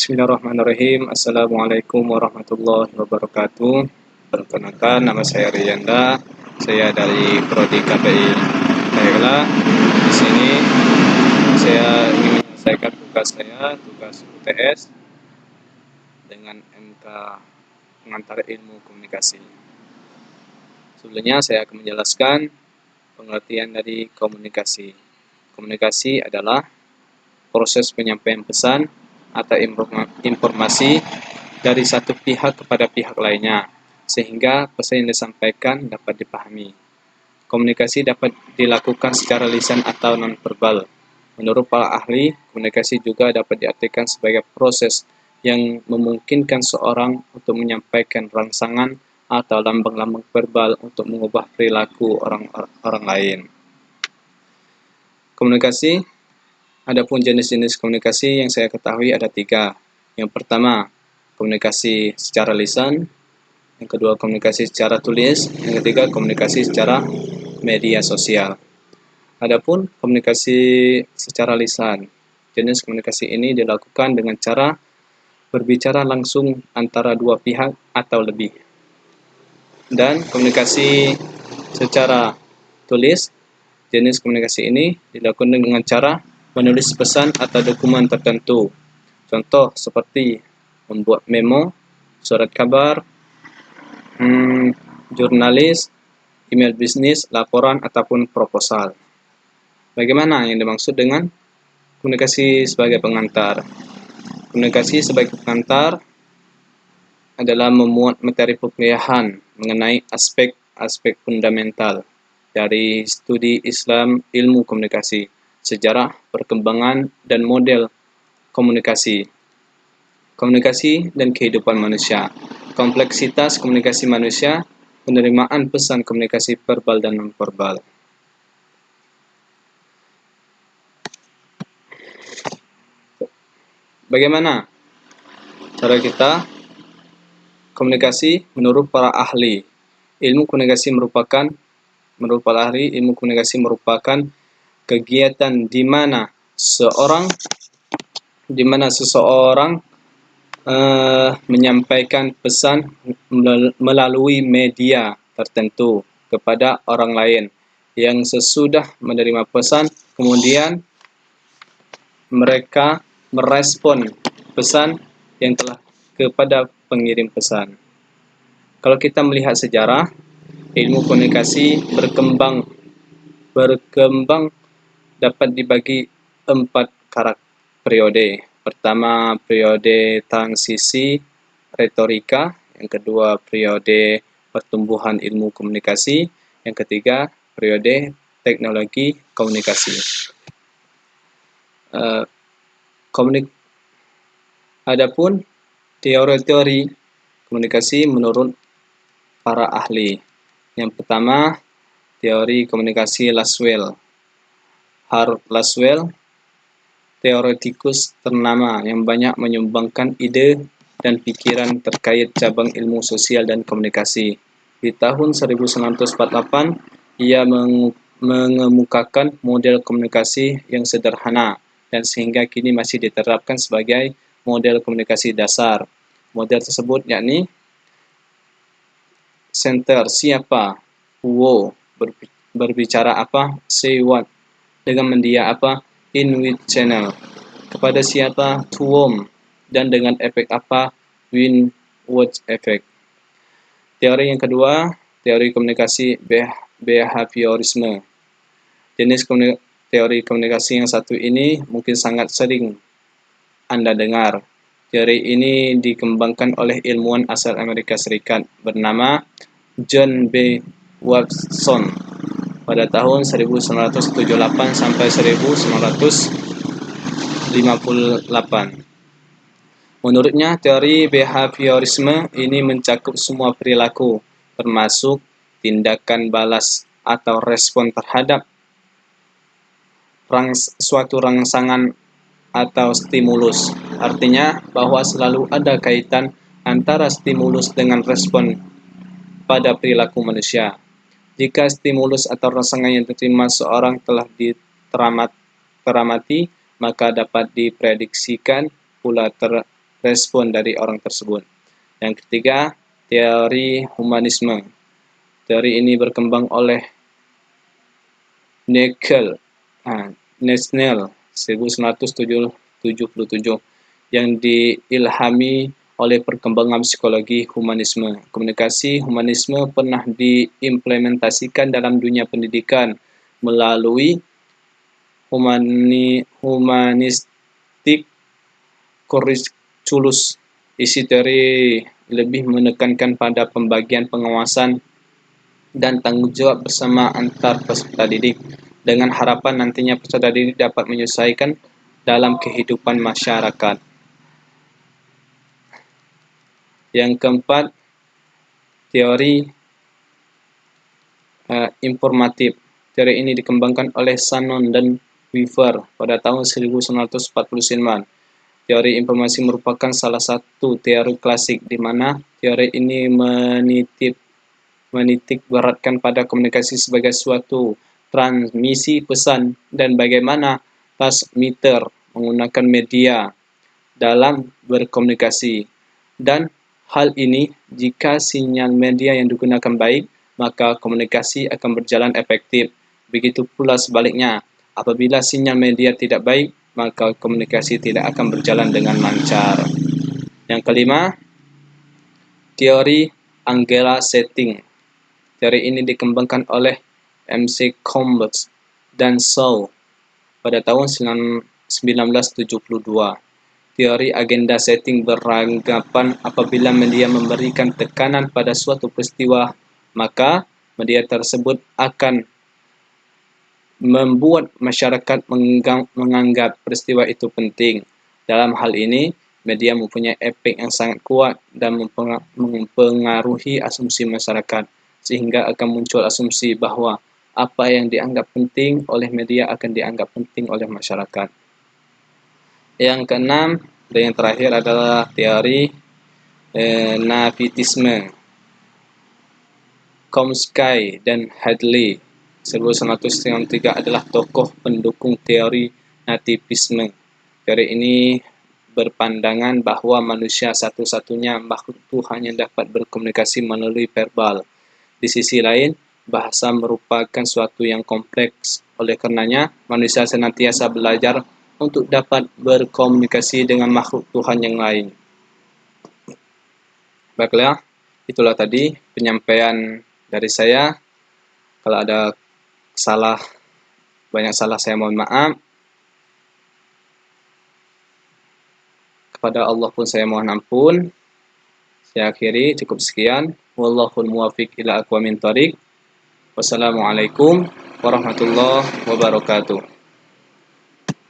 Bismillahirrahmanirrahim. Assalamualaikum warahmatullahi wabarakatuh. Perkenalkan, nama saya Riyanda. Saya dari Prodi KPI Daerah. Di sini saya ingin menyelesaikan tugas UTS dengan MK pengantar ilmu komunikasi. Sebelumnya saya akan menjelaskan pengertian dari komunikasi. Komunikasi adalah proses penyampaian pesan atau informasi dari satu pihak kepada pihak lainnya, sehingga pesan yang disampaikan dapat dipahami. Komunikasi dapat dilakukan secara lisan atau non-verbal. Menurut para ahli, komunikasi juga dapat diartikan sebagai proses yang memungkinkan seorang untuk menyampaikan rangsangan atau lambang-lambang verbal untuk mengubah perilaku orang lain. Komunikasi. Adapun jenis-jenis komunikasi yang saya ketahui ada 3. Yang pertama, komunikasi secara lisan. Yang kedua, komunikasi secara tulis. Yang ketiga, komunikasi secara media sosial. Adapun komunikasi secara lisan. Jenis komunikasi ini dilakukan dengan cara berbicara langsung antara dua pihak atau lebih. Dan komunikasi secara tulis. Jenis komunikasi ini dilakukan dengan cara menulis pesan atau dokumen tertentu. Contoh seperti membuat memo, surat kabar, jurnalis, email bisnis, laporan, ataupun proposal. Bagaimana yang dimaksud dengan komunikasi sebagai pengantar? Komunikasi sebagai pengantar adalah memuat materi perkuliahan mengenai aspek-aspek fundamental dari studi Islam ilmu komunikasi, sejarah, perkembangan, dan model komunikasi dan kehidupan manusia, kompleksitas komunikasi manusia, penerimaan pesan komunikasi verbal dan non-verbal. Bagaimana cara kita komunikasi menurut para ahli? Menurut para ahli, ilmu komunikasi merupakan kegiatan di mana seseorang menyampaikan pesan melalui media tertentu kepada orang lain, yang sesudah menerima pesan kemudian mereka merespon pesan yang telah kepada pengirim pesan. Kalau kita melihat sejarah, ilmu komunikasi berkembang dapat dibagi 4 periode. Pertama, periode transisi retorika. Yang kedua, periode pertumbuhan ilmu komunikasi. Yang ketiga, periode teknologi komunikasi. Adapun teori-teori komunikasi menurut para ahli. Yang pertama, teori komunikasi Laswell. Harold Laswell, teoretikus ternama yang banyak menyumbangkan ide dan pikiran terkait cabang ilmu sosial dan komunikasi. Di tahun 1948, ia mengemukakan model komunikasi yang sederhana dan sehingga kini masih diterapkan sebagai model komunikasi dasar. Model tersebut yakni center, siapa, who, berbicara apa, say what, dengan media apa, in which channel, kepada siapa, to whom, dan dengan efek apa, when, what effect. Teori yang kedua, teori komunikasi behaviorisme. Jenis teori komunikasi yang satu ini mungkin sangat sering Anda dengar. Teori ini dikembangkan oleh ilmuwan asal Amerika Serikat bernama John B. Watson pada tahun 1978 sampai 1958. Menurutnya, teori behaviorisme ini mencakup semua perilaku, termasuk tindakan balas atau respon terhadap suatu rangsangan atau stimulus. Artinya bahwa selalu ada kaitan antara stimulus dengan respon pada perilaku manusia. Jika stimulus atau rangsangan yang diterima seorang telah teramati, maka dapat diprediksikan pula respon dari orang tersebut. Yang ketiga, teori humanisme. Teori ini berkembang oleh Nesnel 1977 yang diilhami oleh perkembangan psikologi humanisme. Komunikasi humanisme pernah diimplementasikan dalam dunia pendidikan melalui humanistik curriculum. Isi teori lebih menekankan pada pembagian pengawasan dan tanggung jawab bersama antar peserta didik, dengan harapan nantinya peserta didik dapat menyesuaikan dalam kehidupan masyarakat. Yang keempat, teori informatif. Teori ini dikembangkan oleh Shannon dan Weaver pada tahun 1949. Teori informasi merupakan salah satu teori klasik di mana teori ini menitik beratkan pada komunikasi sebagai suatu transmisi pesan dan bagaimana transmitter menggunakan media dalam berkomunikasi. Dan hal ini, jika sinyal media yang digunakan baik, maka komunikasi akan berjalan efektif. Begitu pula sebaliknya, apabila sinyal media tidak baik, maka komunikasi tidak akan berjalan dengan lancar. Yang kelima, teori Angela setting. Teori ini dikembangkan oleh MC Combs dan Shaw pada tahun 1972. Teori agenda setting beranggapan apabila media memberikan tekanan pada suatu peristiwa, maka media tersebut akan membuat masyarakat menganggap peristiwa itu penting. Dalam hal ini, media mempunyai efek yang sangat kuat dan mempengaruhi asumsi masyarakat, sehingga akan muncul asumsi bahwa apa yang dianggap penting oleh media akan dianggap penting oleh masyarakat. Yang keenam dan yang terakhir adalah teori nativisme. Chomsky dan Hadley 1993 adalah tokoh pendukung teori nativisme. Teori ini berpandangan bahwa manusia satu-satunya makhluk Tuhan yang dapat berkomunikasi melalui verbal. Di sisi lain, bahasa merupakan suatu yang kompleks. Oleh karenanya, manusia senantiasa belajar untuk dapat berkomunikasi dengan makhluk Tuhan yang lain. Baiklah, itulah tadi penyampaian dari saya. Kalau ada banyak salah, saya mohon maaf. Kepada Allah pun saya mohon ampun. Saya akhiri, cukup sekian. Wallahul muwaffiq ila aqwamit thoriq. Wassalamualaikum warahmatullahi wabarakatuh.